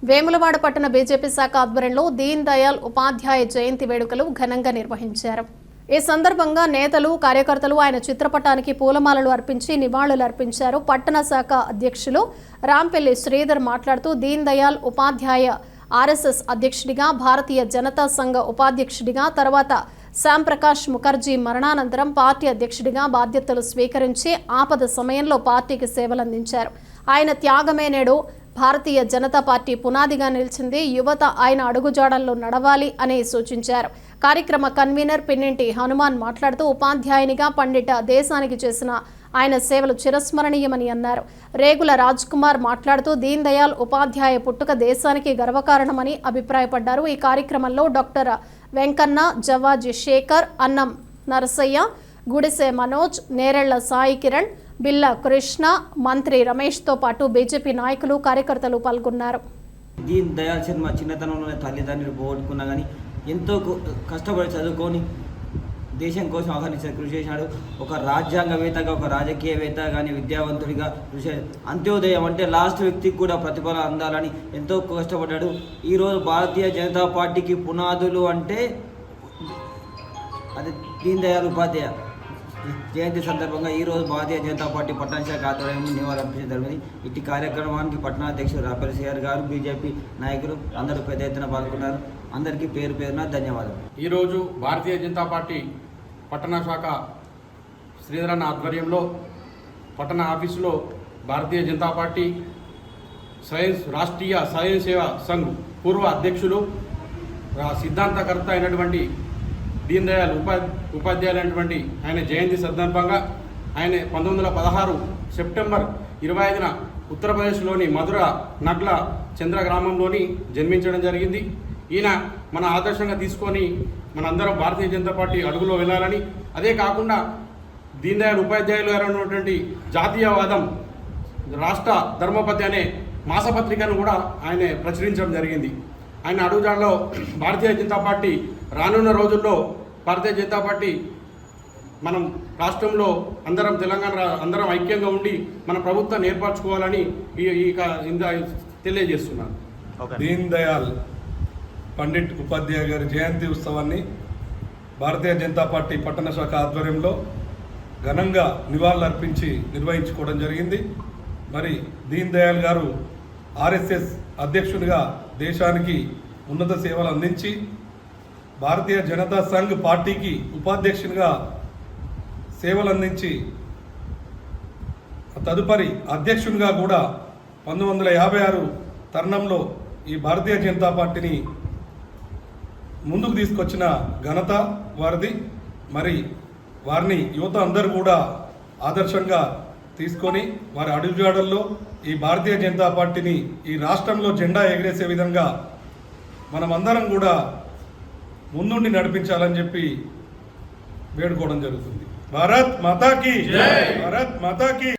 వేములవాడ పట్టణ బీజేపీ శాఖ ఆధ్వర్యంలో దీన్ దయాళ్ ఉపాధ్యాయ జయంతి వేడుకలు ఘనంగా నిర్వహించారు. ఈ సందర్భంగా నేతలు, కార్యకర్తలు ఆయన చిత్రపటానికి పూలమాలలు అర్పించి నివాళులు అర్పించారు. పట్టణ శాఖ అధ్యక్షులు రాంపెల్లి శ్రీధర్ మాట్లాడుతూ దీన్ దయాళ్ ఉపాధ్యాయ ఆర్ఎస్ఎస్ అధ్యక్షుడిగా, భారతీయ జనతా సంఘ ఉపాధ్యక్షుడిగా, తర్వాత శ్యామ్ ప్రకాష్ ముఖర్జీ మరణానంతరం పార్టీ అధ్యక్షుడిగా బాధ్యతలు స్వీకరించి ఆపద సమయంలో పార్టీకి సేవలందించారు. ఆయన త్యాగమే నేడు భారతీయ జనతా పార్టీ పునాదిగా నిలిచింది. యువత ఆయన అడుగుజాడల్లో నడవాలి అని సూచించారు. కార్యక్రమ కన్వీనర్ పిన్నింటి హనుమాన్ మాట్లాడుతూ ఉపాధ్యాయునిగా పండిట దేశానికి చేసిన ఆయన సేవలు చిరస్మరణీయమని అన్నారు. రేగుల రాజ్ కుమార్ మాట్లాడుతూ దీన్ దయాళ్ ఉపాధ్యాయ పుట్టుక దేశానికి గర్వకారణమని అభిప్రాయపడ్డారు. ఈ కార్యక్రమంలో డాక్టర్ వెంకన్న, జవాజీ శేఖర్, అన్నం నరసయ్య, గుడిసె మనోజ్, నేరెళ్ల సాయి కిరణ్, బిల్ల కృష్ణ, మంత్రి రమేష్తో పాటు బీజేపీ నాయకులు, కార్యకర్తలు పాల్గొన్నారు. దీన్ దయాళ్ శర్మ చిన్నతనంలోనే తల్లిదండ్రులు పోగొట్టుకున్నా కానీ ఎంతో కష్టపడి చదువుకొని దేశం కోసం అహర్నిశ కృషి చేశాడు. ఒక రాజ్యాంగవేత్తగా, ఒక రాజకీయవేత్త కానీ విద్యావంతుడిగా కృషి, అంత్యోదయం అంటే లాస్ట్ వ్యక్తికి కూడా ప్రతిఫలం అందాలని ఎంతో కష్టపడ్డాడు. ఈరోజు భారతీయ జనతా పార్టీకి పునాదులు అంటే అది దీన్ దయాళ్ ఉపాధ్యాయ జయంతి సందర్భంగా ఈరోజు భారతీయ జనతా పార్టీ పట్టణ శాఖ ఆధ్వర్యంలో నివాళులర్పించడం జరిగింది. ఇట్టి కార్యక్రమానికి పట్టణాధ్యక్షుడు రాంపెల్లి శ్రీధర్ గారు, బీజేపీ నాయకులు అందరూ పెద్ద ఎత్తున పాల్గొన్నారు. అందరికీ పేరు పేరున ధన్యవాదాలు. ఈరోజు భారతీయ జనతా పార్టీ పట్టణ శాఖ శ్రీధరన్న ఆధ్వర్యంలో పట్టణ ఆఫీసులో భారతీయ జనతా పార్టీ రాష్ట్రీయ స్వయం సేవా సంఘ్ పూర్వ అధ్యక్షులు, సిద్ధాంతకర్త అయినటువంటి దీన్ దయాళ్ ఉపాధ్యాయులు అయినటువంటి ఆయన జయంతి సందర్భంగా ఆయన 1916 సెప్టెంబర్ 25న ఉత్తరప్రదేశ్లోని మధుర నగ్ల చంద్ర గ్రామంలోని జన్మించడం జరిగింది. ఈయన మన ఆదర్శంగా తీసుకొని మనందరం భారతీయ జనతా పార్టీ అడుగులో వెళ్ళాలని, అదే కాకుండా దీన్ దయాళ్ ఉపాధ్యాయులు గారు ఉన్నటువంటి జాతీయవాదం రాష్ట్ర ధర్మపతి అనే మాసపత్రికను కూడా ఆయన ప్రచురించడం జరిగింది. ఆయన అడుగుజాడలో భారతీయ జనతా పార్టీ రానున్న రోజుల్లో భారతీయ జనతా పార్టీ మనం రాష్ట్రంలో అందరం తెలంగాణ అందరం ఐక్యంగా ఉండి మన ప్రభుత్వాన్ని ఏర్పరచుకోవాలని తెలియజేస్తున్నాను. దీన్ దయాళ్ పండిట్ ఉపాధ్యాయ గారి జయంతి ఉత్సవాన్ని భారతీయ జనతా పార్టీ పట్టణ శాఖ ఆధ్వర్యంలో ఘనంగా నివాళులర్పించి నిర్వహించుకోవడం జరిగింది. మరి దీన్ దయాళ్ గారు ఆర్ఎస్ఎస్ అధ్యక్షుడిగా దేశానికి ఉన్నత సేవలు అందించి భారతీయ జనతా సంఘ్ పార్టీకి ఉపాధ్యక్షునిగా సేవలు అందించి తదుపరి అధ్యక్షునిగా కూడా 1956 తరుణంలో ఈ భారతీయ జనతా పార్టీని ముందుకు తీసుకొచ్చిన ఘనత వారిది. మరి వారిని యువత అందరూ కూడా ఆదర్శంగా తీసుకొని వారి అడుగుజాడల్లో ఈ భారతీయ జనతా పార్టీని ఈ రాష్ట్రంలో జెండా ఎగిరేసే విధంగా మనమందరం కూడా ముందుండి నడిపించాలని చెప్పి వేడుకోవడం జరుగుతుంది. భారత్ మాతాకి జై, భారత్ మాతాకి.